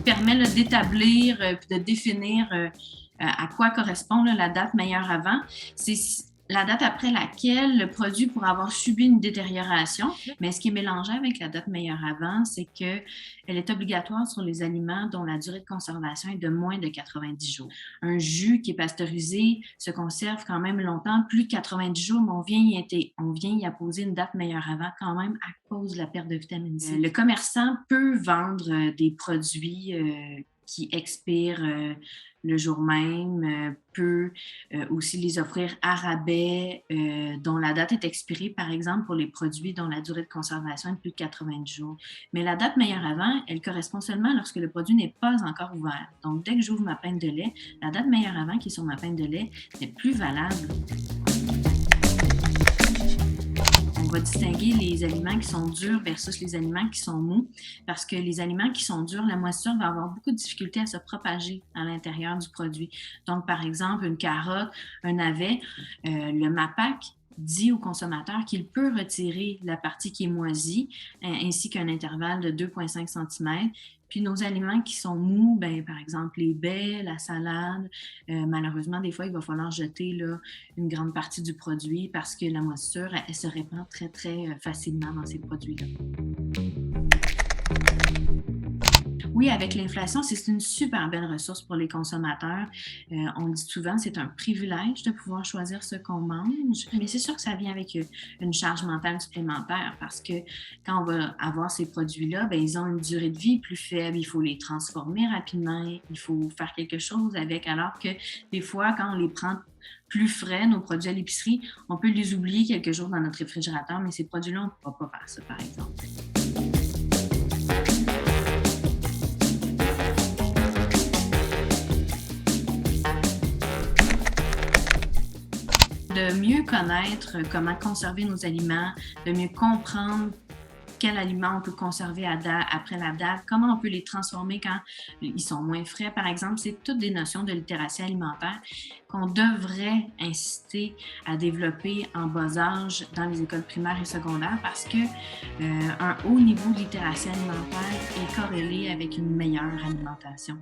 permet là, d'établir puis de définir à quoi correspond là, la date meilleure avant. C'est la date après laquelle le produit pourra avoir subi une détérioration. Mais ce qui est mélangé avec la date meilleure avant, c'est qu'elle est obligatoire sur les aliments dont la durée de conservation est de moins de 90 jours. Un jus qui est pasteurisé se conserve quand même longtemps, plus de 90 jours, mais on vient y apposer une date meilleure avant quand même à cause de la perte de vitamine C. Le commerçant peut vendre des produits qui expirent le jour même, peut aussi les offrir à rabais dont la date est expirée, par exemple, pour les produits dont la durée de conservation est de plus de 90 jours. Mais la date meilleure avant, elle correspond seulement lorsque le produit n'est pas encore ouvert. Donc, dès que j'ouvre ma pinte de lait, la date meilleure avant qui est sur ma pinte de lait n'est plus valable. On va distinguer les aliments qui sont durs versus les aliments qui sont mous parce que les aliments qui sont durs, la moisissure va avoir beaucoup de difficultés à se propager à l'intérieur du produit. Donc, par exemple, une carotte, un navet, le MAPAC dit au consommateur qu'il peut retirer la partie qui est moisie ainsi qu'un intervalle de 2,5 cm. Puis nos aliments qui sont mous, ben, par exemple les baies, la salade, malheureusement, des fois, il va falloir jeter là, une grande partie du produit parce que la moisissure, elle se répand très, très facilement dans ces produits-là. Oui, avec l'inflation, c'est une super belle ressource pour les consommateurs. On dit souvent, c'est un privilège de pouvoir choisir ce qu'on mange, mais c'est sûr que ça vient avec une charge mentale supplémentaire parce que quand on va avoir ces produits-là, ben, ils ont une durée de vie plus faible, il faut les transformer rapidement, il faut faire quelque chose avec, alors que des fois, quand on les prend plus frais, nos produits à l'épicerie, on peut les oublier quelques jours dans notre réfrigérateur, mais ces produits-là, on ne pourra pas faire ça, par exemple. De mieux connaître comment conserver nos aliments, de mieux comprendre quels aliments on peut conserver après la date, comment on peut les transformer quand ils sont moins frais, par exemple. C'est toutes des notions de littératie alimentaire qu'on devrait inciter à développer en bas âge dans les écoles primaires et secondaires parce que un haut niveau de littératie alimentaire est corrélé avec une meilleure alimentation.